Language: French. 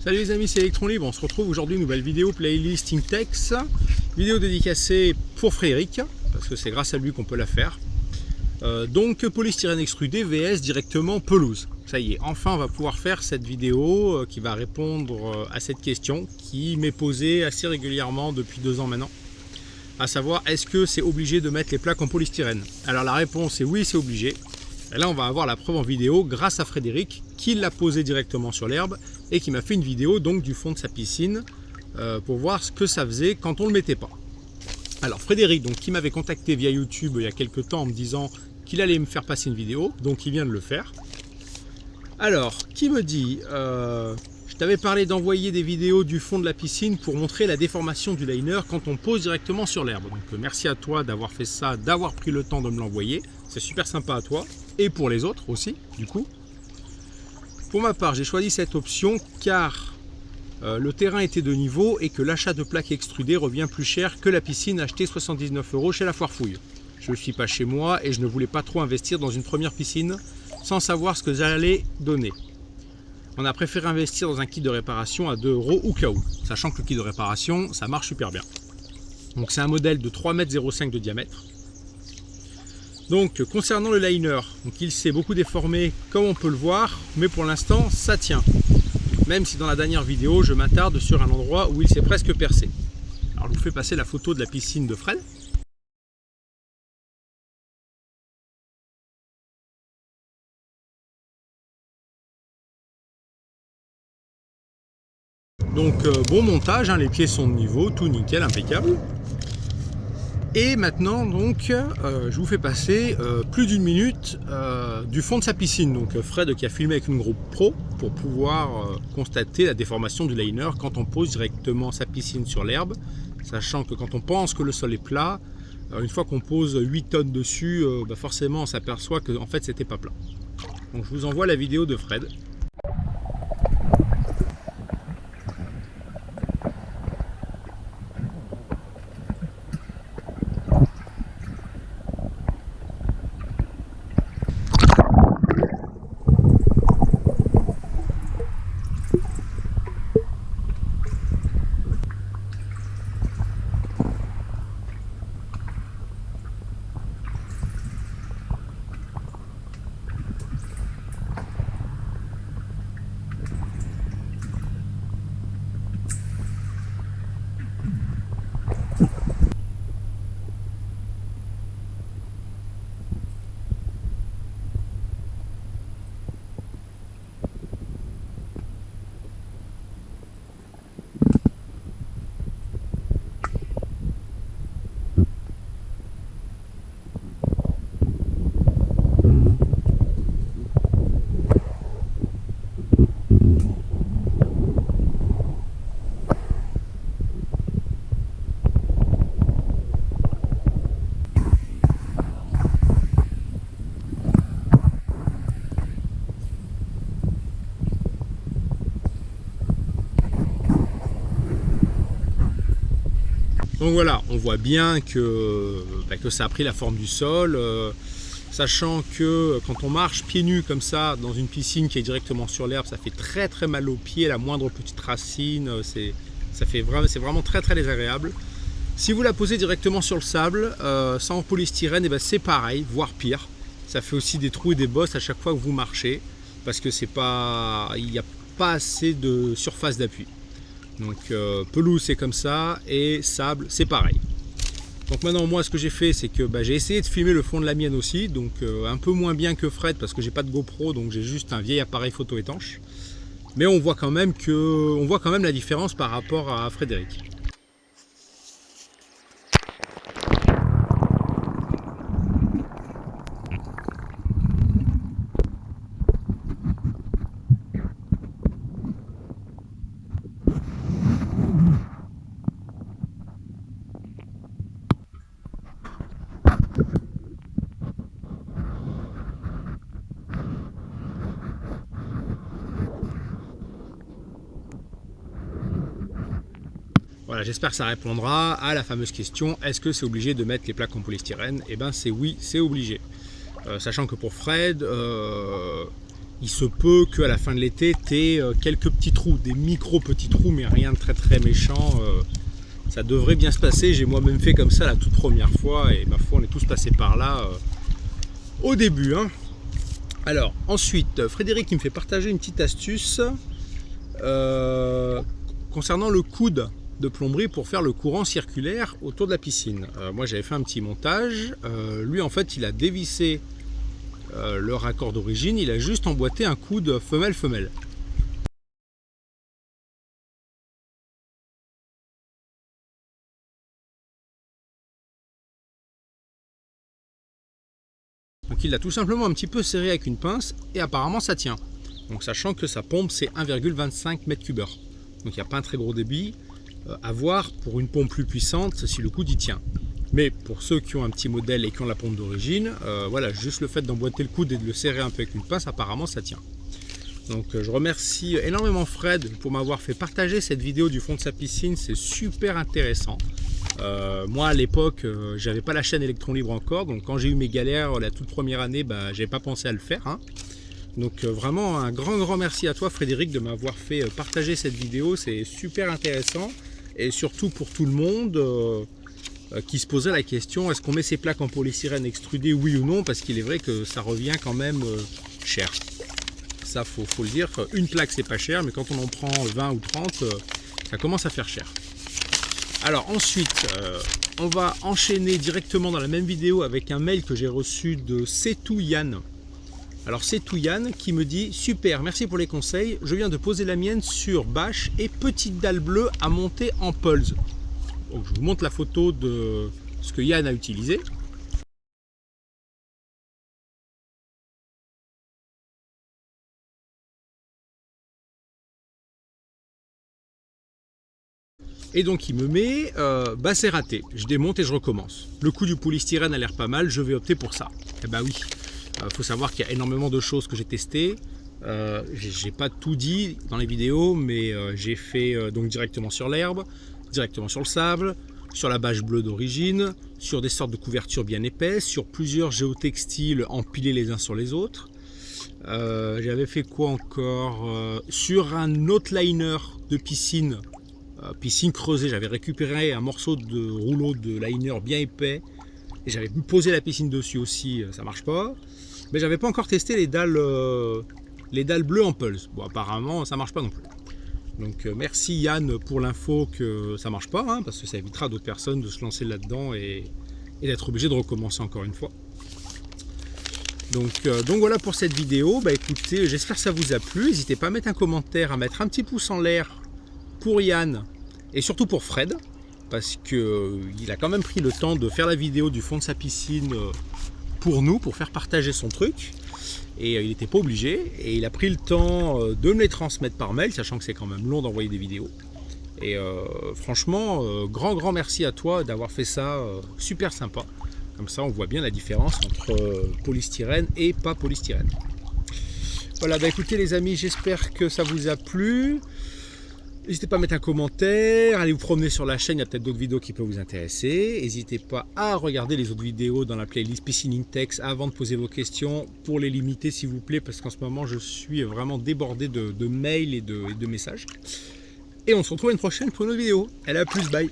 Salut les amis, c'est Electron Libre. On se retrouve aujourd'hui, nouvelle vidéo playlist Intex. Vidéo dédicacée pour Frédéric, parce que c'est grâce à lui qu'on peut la faire. Donc polystyrène extrudé vs directement pelouse. Ça y est, enfin on va pouvoir faire cette vidéo qui va répondre à cette question qui m'est posée assez régulièrement depuis 2 ans maintenant. À savoir, est-ce que c'est obligé de mettre les plaques en polystyrène? Alors la réponse est oui, c'est obligé. Et là on va avoir la preuve en vidéo grâce à Frédéric qui l'a posé directement sur l'herbe et qui m'a fait une vidéo donc du fond de sa piscine pour voir ce que ça faisait quand on ne le mettait pas. Alors Frédéric, donc, qui m'avait contacté via YouTube il y a quelques temps en me disant qu'il allait me faire passer une vidéo, donc il vient de le faire. Alors, qui me dit je t'avais parlé d'envoyer des vidéos du fond de la piscine pour montrer la déformation du liner quand on pose directement sur l'herbe. Donc merci à toi d'avoir fait ça, d'avoir pris le temps de me l'envoyer. C'est super sympa à toi et pour les autres aussi, du coup. Pour ma part, j'ai choisi cette option car le terrain était de niveau et que l'achat de plaques extrudées revient plus cher que la piscine achetée 79 € chez la Foire Fouille. Je ne suis pas chez moi et je ne voulais pas trop investir dans une première piscine sans savoir ce que j'allais donner. On a préféré investir dans un kit de réparation à 2 € au cas où, sachant que le kit de réparation, ça marche super bien. Donc c'est un modèle de 3,05 m de diamètre. Donc concernant le liner, donc il s'est beaucoup déformé comme on peut le voir, mais pour l'instant ça tient. Même si dans la dernière vidéo, je m'attarde sur un endroit où il s'est presque percé. Alors je vous fais passer la photo de la piscine de Fred. Donc bon montage, hein, les pieds sont de niveau, tout nickel, impeccable. Et maintenant donc je vous fais passer plus d'1 minute du fond de sa piscine. Donc Fred qui a filmé avec une GoPro pour pouvoir constater la déformation du liner quand on pose directement sa piscine sur l'herbe, sachant que quand on pense que le sol est plat, une fois qu'on pose 8 tonnes dessus, forcément on s'aperçoit que en fait c'était pas plat. Donc je vous envoie la vidéo de Fred. Donc voilà, on voit bien que ça a pris la forme du sol, sachant que quand on marche pieds nus comme ça dans une piscine qui est directement sur l'herbe, ça fait très très mal aux pieds, la moindre petite racine, c'est vraiment très très désagréable. Si vous la posez directement sur le sable, sans polystyrène, c'est pareil, voire pire. Ça fait aussi des trous et des bosses à chaque fois que vous marchez, parce que il n'y a pas assez de surface d'appui. Donc pelouse c'est comme ça et sable c'est pareil. Donc maintenant moi ce que j'ai fait c'est que j'ai essayé de filmer le fond de la mienne aussi, donc un peu moins bien que Fred parce que j'ai pas de GoPro, donc j'ai juste un vieil appareil photo étanche. Mais on voit quand même la différence par rapport à Frédéric. Voilà, j'espère que ça répondra à la fameuse question, est-ce que c'est obligé de mettre les plaques en polystyrène? Eh bien c'est oui, c'est obligé. Sachant que pour Fred, il se peut qu'à la fin de l'été, tu aies quelques petits trous, des micro petits trous, mais rien de très très méchant. Ça devrait bien se passer. J'ai moi-même fait comme ça la toute première fois et ma foi, on est tous passés par là au début. Hein. Alors ensuite, Frédéric qui me fait partager une petite astuce concernant le coude de plomberie pour faire le courant circulaire autour de la piscine. Moi j'avais fait un petit montage, lui en fait il a dévissé le raccord d'origine, il a juste emboîté un coude femelle-femelle. Donc il l'a tout simplement un petit peu serré avec une pince et apparemment ça tient. Donc sachant que sa pompe c'est 1,25 m3. Donc il n'y a pas un très gros débit. À voir pour une pompe plus puissante si le coude y tient. Mais pour ceux qui ont un petit modèle et qui ont la pompe d'origine, voilà, juste le fait d'emboîter le coude et de le serrer un peu avec une pince, apparemment ça tient. Donc je remercie énormément Fred pour m'avoir fait partager cette vidéo du fond de sa piscine, c'est super intéressant. Moi à l'époque, j'avais pas la chaîne Electron Libre encore, donc quand j'ai eu mes galères la toute première année, j'avais pas pensé à le faire. Hein. Donc vraiment un grand merci à toi Frédéric de m'avoir fait partager cette vidéo, c'est super intéressant. Et surtout pour tout le monde qui se posait la question, est-ce qu'on met ces plaques en polystyrène extrudé, oui ou non, parce qu'il est vrai que ça revient quand même cher. Ça faut le dire, une plaque c'est pas cher, mais quand on en prend 20 ou 30, ça commence à faire cher. Alors ensuite, on va enchaîner directement dans la même vidéo avec un mail que j'ai reçu de Setou Yann. Alors c'est Touyan qui me dit « Super, merci pour les conseils, je viens de poser la mienne sur bâche et petite dalle bleue à monter en pulse. » Donc je vous montre la photo de ce que Yann a utilisé. Et donc il me met c'est raté, je démonte et je recommence. Le coup du polystyrène a l'air pas mal, je vais opter pour ça. Eh ben oui. Faut savoir qu'il y a énormément de choses que j'ai testées. J'ai pas tout dit dans les vidéos, mais j'ai fait donc directement sur l'herbe, directement sur le sable, sur la bâche bleue d'origine, sur des sortes de couvertures bien épaisses, sur plusieurs géotextiles empilés les uns sur les autres. J'avais fait quoi encore sur un autre liner de piscine, piscine creusée, j'avais récupéré un morceau de rouleau de liner bien épais et j'avais pu poser la piscine dessus aussi, ça marche pas. Mais j'avais pas encore testé les dalles bleues en pulse. Bon, apparemment ça marche pas non plus. Donc merci Yann pour l'info que ça marche pas, hein, parce que ça évitera à d'autres personnes de se lancer là-dedans et d'être obligé de recommencer encore une fois. Donc voilà pour cette vidéo. Écoutez, j'espère que ça vous a plu. N'hésitez pas à mettre un commentaire, à mettre un petit pouce en l'air pour Yann et surtout pour Fred, parce qu'il a quand même pris le temps de faire la vidéo du fond de sa piscine pour nous, pour faire partager son truc. Et il n'était pas obligé, et il a pris le temps de me les transmettre par mail, sachant que c'est quand même long d'envoyer des vidéos. Et franchement, grand merci à toi d'avoir fait ça, super sympa. Comme ça, on voit bien la différence entre polystyrène et pas polystyrène. Voilà, écoutez les amis, j'espère que ça vous a plu. N'hésitez pas à mettre un commentaire, allez vous promener sur la chaîne, il y a peut-être d'autres vidéos qui peuvent vous intéresser. N'hésitez pas à regarder les autres vidéos dans la playlist Piscine Intex avant de poser vos questions, pour les limiter s'il vous plaît, parce qu'en ce moment je suis vraiment débordé de mails et de messages. Et on se retrouve à une prochaine pour une autre vidéo. Allez, à plus, bye.